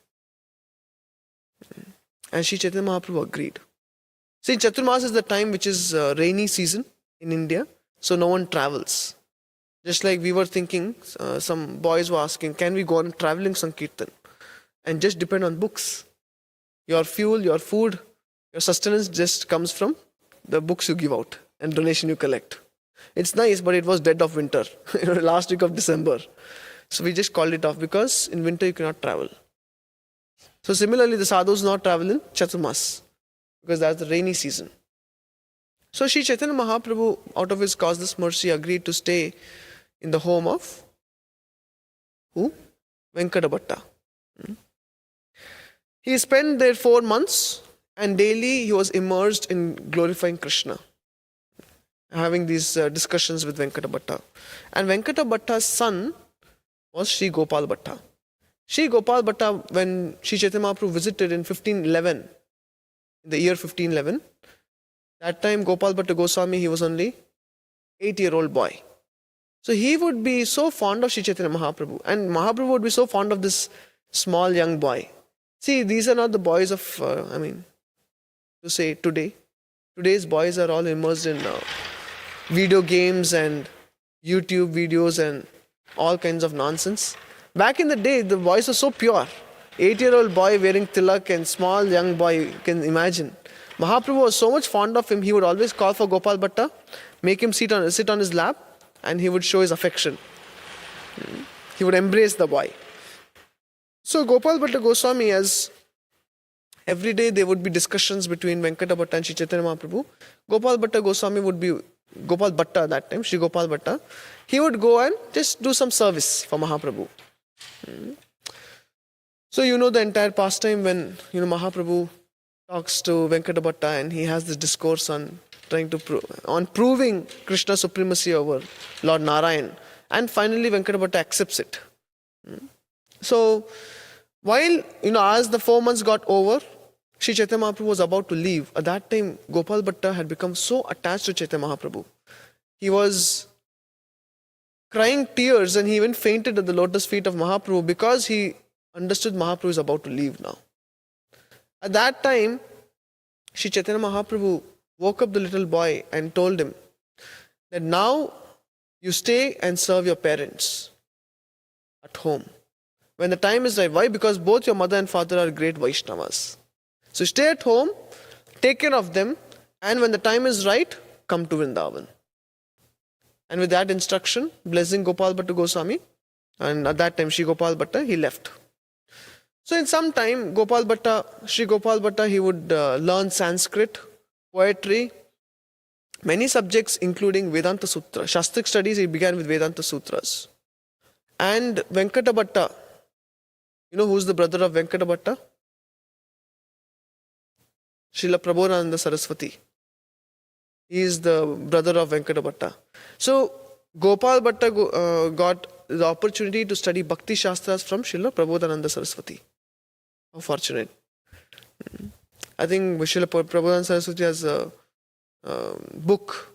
And Sri Chaitanya Mahaprabhu agreed. See, Chaturmas is the time which is rainy season in India, so no one travels. Just like we were thinking, some boys were asking, can we go on traveling Sankirtan and just depend on books? Your fuel, your food, your sustenance just comes from the books you give out and donation you collect. It's nice, but it was dead of winter, last week of December. So we just called it off because in winter you cannot travel. So similarly, the sadhus not travel in Chaturmas because that's the rainy season. So Sri Chaitanya Mahaprabhu, out of his causeless mercy, agreed to stay in the home of who? Venkata Bhatta. He spent there 4 months, and daily he was immersed in glorifying Krishna, having these discussions with Venkata Bhatta. And Venkata Bhatta's son was Sri Gopal Bhatta. Sri Gopal Bhatta, when Sri Chaitanya Mahaprabhu visited in 1511, in the year 1511, that time Gopal Bhatta Goswami, he was only 8-year-old boy. So he would be so fond of Sri Chaitanya Mahaprabhu, and Mahaprabhu would be so fond of this small young boy. See, these are not the boys of, to say today. Today's boys are all immersed in video games and YouTube videos and all kinds of nonsense. Back in the day, the boys were so pure. 8-year-old boy wearing tilak and small young boy, you can imagine. Mahaprabhu was so much fond of him, he would always call for Gopal Bhatta, make him sit on his lap, and he would show his affection. He would embrace the boy. So Gopal Bhatta Goswami, as every day there would be discussions between Venkata Bhatta and Sri Chaitanya Mahaprabhu, Gopal Bhatta Goswami would be, Gopal Bhatta that time, Sri Gopal Bhatta, he would go and just do some service for Mahaprabhu. So you know the entire pastime when Mahaprabhu talks to Venkata Bhatta and he has this discourse on trying to proving Krishna's supremacy over Lord Narayan, and finally Venkata Bhatta accepts it. So while as the 4 months got over, Sri Chaitanya Mahaprabhu was about to leave. At that time, Gopal Bhatta had become so attached to Chaitanya Mahaprabhu. He was crying tears and he even fainted at the lotus feet of Mahaprabhu because he understood Mahaprabhu is about to leave now. At that time, Sri Chaitanya Mahaprabhu woke up the little boy and told him that now you stay and serve your parents at home. When the time is right. Why? Because both your mother and father are great Vaishnavas. So stay at home, take care of them, and when the time is right, come to Vrindavan. And with that instruction, blessing Gopal Bhatta Goswami, and at that time Sri Gopal Bhatta, he left. So in some time, Sri Gopal Bhatta, he would learn Sanskrit, poetry, many subjects including Vedanta Sutra. Shastric studies, he began with Vedanta Sutras. And Venkata Bhatta, you know who's the brother of Venkata Bhatta? Srila Prabodhananda Saraswati. He is the brother of Venkata Bhatta. So Gopal Bhatta got the opportunity to study Bhakti Shastras from Srila Prabodhananda Saraswati. How fortunate. I think Srila Prabodhananda Saraswati has a book.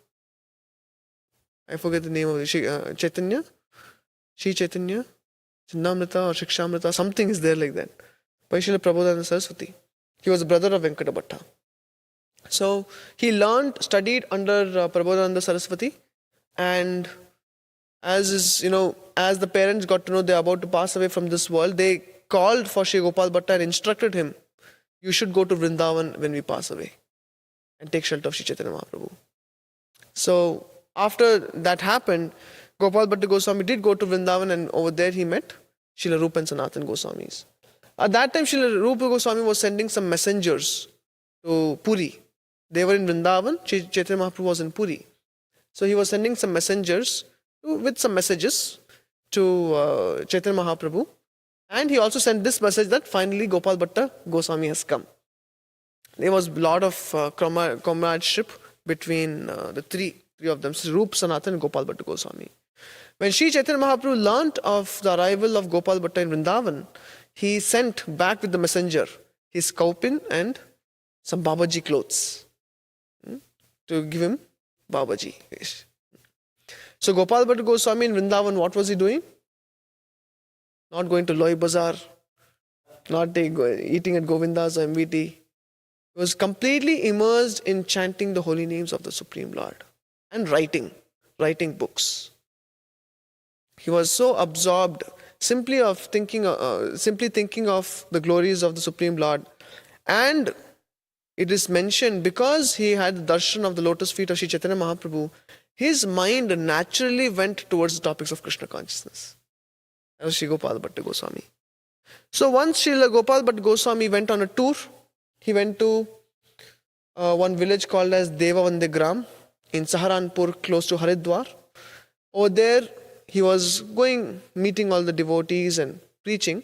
I forget the name of it. Chaitanya? Sri Chaitanya? Chinnamrita or Shikshamrita, something is there like that. By Srila Prabodhananda Saraswati. He was the brother of Venkata Bhatta. So he studied under Prabodhananda Saraswati, and as the parents got to know they are about to pass away from this world, they called for Sri Gopal Bhatta and instructed him, you should go to Vrindavan when we pass away and take shelter of Sri Chaitanya Mahaprabhu. So after that happened, Gopal Bhatta Goswami did go to Vrindavan, and over there he met Srila Rupa and Sanatan Goswamis. At that time, Srila Rupa Goswami was sending some messengers to Puri. They were in Vrindavan, Chaitanya Mahaprabhu was in Puri. So he was sending some messengers with some messages to Chaitanya Mahaprabhu. And he also sent this message that finally Gopal Bhatta Goswami has come. There was a lot of comradeship between the three of them, Rupa, Sanatan and Gopal Bhatta Goswami. When Sri Chaitanya Mahaprabhu learnt of the arrival of Gopal Bhatta in Vrindavan, he sent back with the messenger his kaupin and some Babaji clothes to give him Babaji. So Gopal Bhatta Goswami in Vrindavan, what was he doing? Not going to Loi Bazaar, not eating at Govinda's or MVT. He was completely immersed in chanting the holy names of the Supreme Lord and writing books. He was so absorbed simply thinking of the glories of the Supreme Lord. And it is mentioned, because he had the darshan of the lotus feet of Sri Chaitanya Mahaprabhu, his mind naturally went towards the topics of Krishna consciousness. That was Sri Gopal Bhatta Goswami. So once Srila Gopal Bhatta Goswami went on a tour, he went to one village called as Devavande Gram in Saharanpur, close to Haridwar. Over there, he was meeting all the devotees and preaching.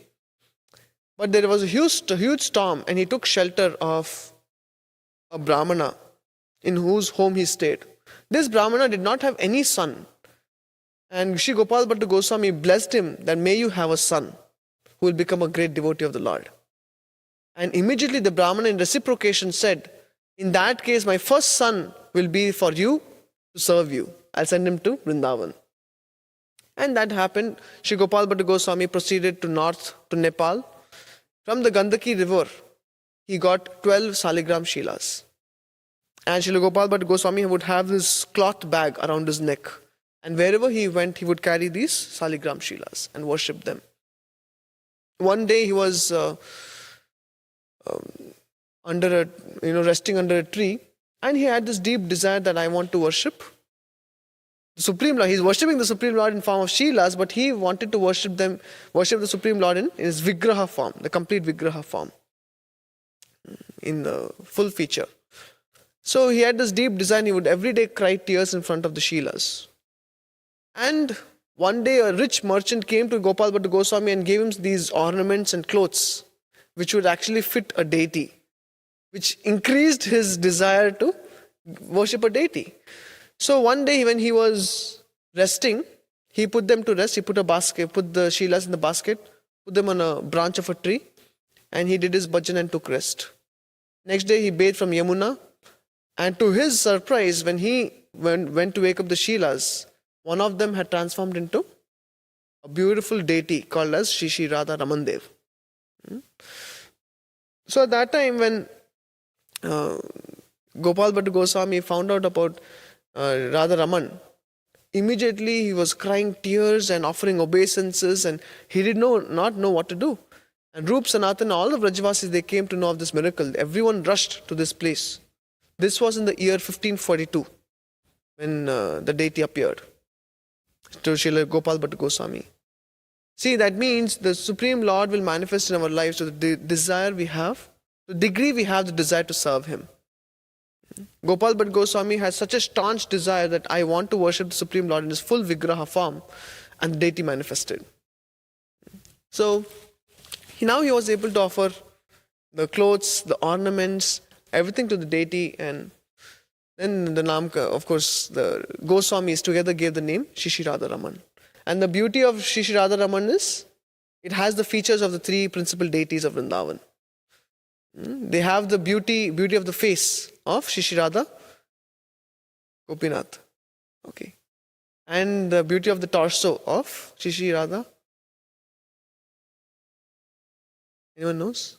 But there was a huge storm, and he took shelter of a Brahmana in whose home he stayed. This Brahmana did not have any son. And Shri Gopal Bhatta Goswami blessed him that may you have a son who will become a great devotee of the Lord. And immediately the Brahmana in reciprocation said, in that case my first son will be for you to serve you. I'll send him to Vrindavan. And that happened. Shri Gopal Bhatta Goswami proceeded to north to Nepal. From the Gandaki river, he got 12 Saligram Shilas. And Shri Gopal Bhatta Goswami would have this cloth bag around his neck. And wherever he went, he would carry these Saligram Shilas and worship them. One day he was resting under a tree, and he had this deep desire that I want to worship the Supreme Lord. He's worshipping the Supreme Lord in form of Shilas, but he wanted to worship the Supreme Lord in his Vigraha form, the complete Vigraha form, in the full feature. So he had this deep desire, and he would every day cry tears in front of the Shilas. And one day a rich merchant came to Gopal Bhatta Goswami and gave him these ornaments and clothes which would actually fit a deity, which increased his desire to worship a deity. So one day when he was resting, he put them to rest. He put the Shilas in the basket, put them on a branch of a tree, and he did his bhajan and took rest. Next day he bathed from Yamuna, and to his surprise, when he went to wake up the Shilas, one of them had transformed into a beautiful deity called as Shri Radha Ramandev. So at that time when Gopal Bhatta Goswami found out about Radha Raman, immediately he was crying tears and offering obeisances, and he did not know what to do. And Rup, Sanatan, all the Vrajavasis, they came to know of this miracle. Everyone rushed to this place. This was in the year 1542 when the deity appeared to Srila Gopal Bhatta Goswami. See, that means the Supreme Lord will manifest in our lives to the desire we have, the degree we have the desire to serve Him. Gopal Bhatta Goswami has such a staunch desire that I want to worship the Supreme Lord in His full Vigraha form, and the deity manifested. So, now he was able to offer the clothes, the ornaments, everything to the deity, and then the Namka, of course, the Goswamis together gave the name Shri Radha Raman. And the beauty of Shri Radha Raman is, it has the features of the three principal deities of Vrindavan. They have the beauty of the face of Shri Radha Gopinath. Okay. And the beauty of the torso of Shri Radha. Anyone knows?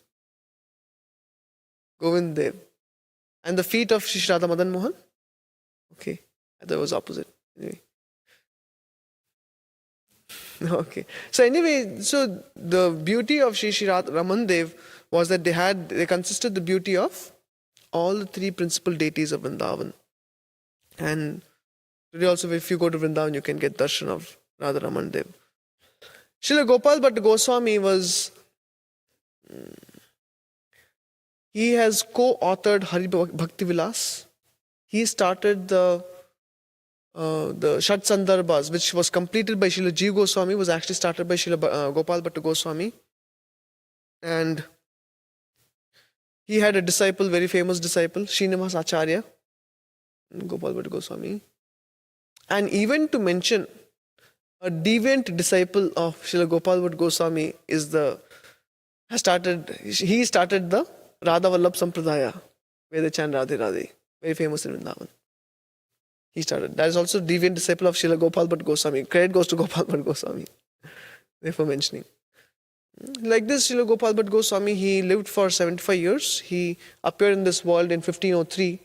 Govind Dev. And the feet of Shri Radha Madan Mohan? Okay. That was opposite. Anyway. Okay. So anyway, so the beauty of Shri Radha Raman Dev was that they consisted the beauty of all the three principal deities of Vrindavan. And today also, if you go to Vrindavan, you can get darshan of Radha Raman Dev. Srila Gopal Bhatta Goswami he has co-authored Hari Bhakti Vilas. He started the Shat Sandarbhas, which was completed by Srila Jeev Goswami, was actually started by Srila Gopal Bhatta Goswami. And he had a disciple, very famous disciple, Srinivas Acharya, Gopal Bhatta Goswami. And even to mention, a deviant disciple of Srila Gopal Bhatta Goswami he started the Radha Vallabh Sampradaya, where they chant Radhe Radhe, very famous in Vrindavan. He started. That is also deviant disciple of Srila Gopal Bhatta Goswami. Credit goes to Gopal Bhatta Goswami, therefore mentioning. Like this, Srila Gopal Bhatta Goswami, he lived for 75 years. He appeared in this world in 1503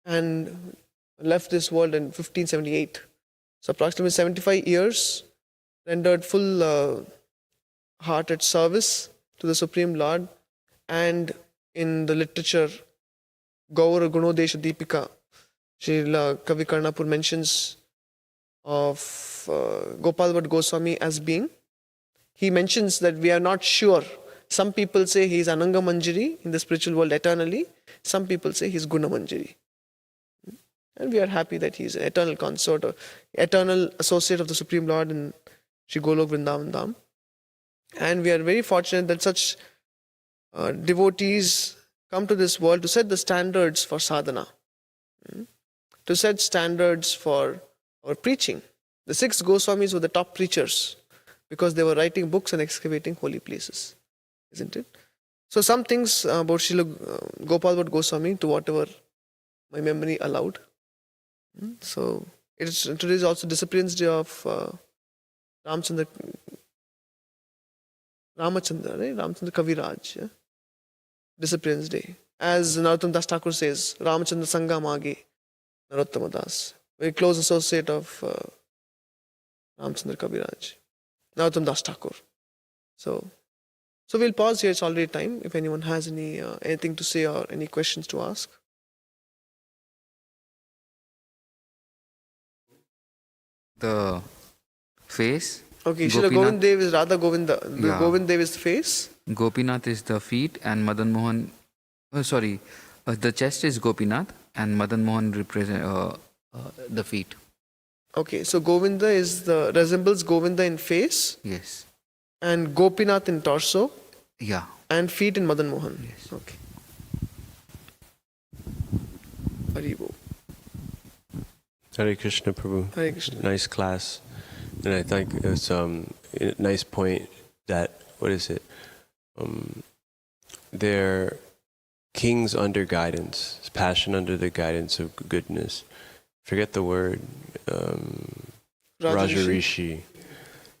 and left this world in 1578. So approximately 75 years, rendered full hearted service to the Supreme Lord. And in the literature, Gaura Gunodesha Deepika, Srila Kavi Karnapur mentions of Gopal Bhatta Goswami as being, he mentions that we are not sure. Some people say he is Ananga Manjari in the spiritual world eternally. Some people say he is Guna Manjari. And we are happy that he is an eternal consort, or eternal associate of the Supreme Lord in Sri Golok Vrindavan Dham. And we are very fortunate that such devotees come to this world to set the standards for sadhana, to set standards for our preaching. The 6 Goswamis were the top preachers because they were writing books and excavating holy places, isn't it? So some things about Srila Gopal Bhatt Goswami, to whatever my memory allowed. So today is also Disciplines Day of Ramachandra Kaviraj. Yeah? Disciplines Day. As Narottam Das Thakur says, Ramachandra Sangha Mage, Narottama Das. Very close associate of Ramachandra Kaviraj. Narottam Das Thakur. So we'll pause here. It's already time. If anyone has anything to say or any questions to ask. The face. Okay, Srila Govind Dev is Radha Govinda. Yeah. Govind Dev is the face. Gopinath is the feet, and Madan Mohan. The chest is Gopinath, and Madan Mohan represent the feet. Okay, so Govinda resembles Govinda in face. Yes. And Gopinath in torso. Yeah. And feet in Madan Mohan. Yes. Okay. Haribo. Hare Krishna, Prabhu. Hare Krishna. Nice class. And I think it's a nice point that, they're kings under guidance, passion under the guidance of goodness. Forget the word, Rajarishi.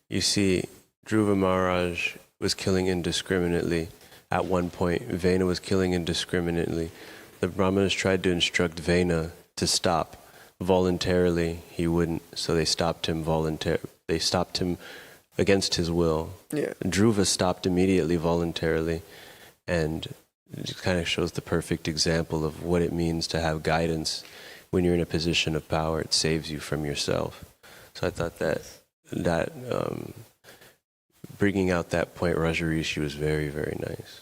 You see, Dhruva Maharaj was killing indiscriminately. At one point, Vena was killing indiscriminately. The Brahmanas tried to instruct Vena to stop. Voluntarily, he wouldn't, so they stopped him They stopped him against his will. Yeah. Dhruva stopped immediately voluntarily, and it kind of shows the perfect example of what it means to have guidance when you're in a position of power. It saves you from yourself. So I thought that bringing out that point, Rajarishi, was very, very nice.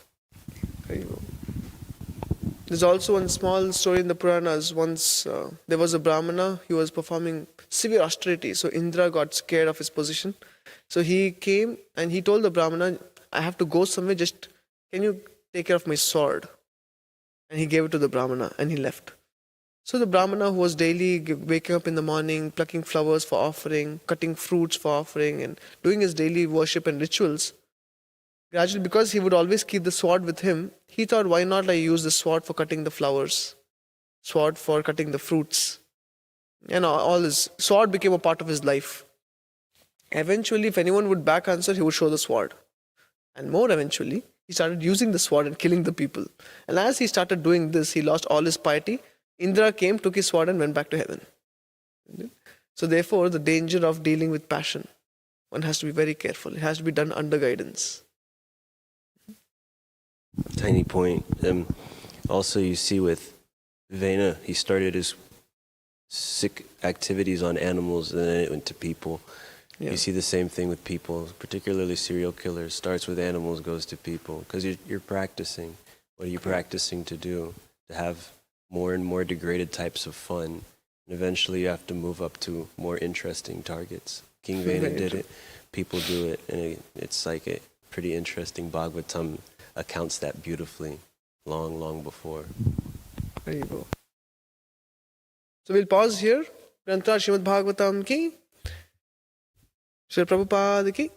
There's also one small story in the Puranas. Once there was a Brahmana, he was performing severe austerity. So Indra got scared of his position. So he came and he told the Brahmana, I have to go somewhere, just can you take care of my sword? And he gave it to the Brahmana and he left. So the Brahmana, who was daily waking up in the morning, plucking flowers for offering, cutting fruits for offering, and doing his daily worship and rituals, gradually, because he would always keep the sword with him, he thought, why not I use the sword for cutting the flowers, sword for cutting the fruits. And all his sword became a part of his life. Eventually, if anyone would back answer, he would show the sword. And more eventually, he started using the sword and killing the people. And as he started doing this, he lost all his piety. Indra came, took his sword and went back to heaven. So therefore, the danger of dealing with passion, one has to be very careful. It has to be done under guidance. Tiny point. Also, you see with Vena, he started his sick activities on animals and then it went to people. Yeah. You see the same thing with people, particularly serial killers. Starts with animals, goes to people. Because you're practicing. What are you practicing to do? To have more and more degraded types of fun. And eventually you have to move up to more interesting targets. King Vena did it. People do it. And it's like a pretty interesting. Bhagavatam accounts that beautifully long, long before. There you go. So we'll pause here. Grantha Srimad Bhagavatam ki, Srila Prabhupada ki.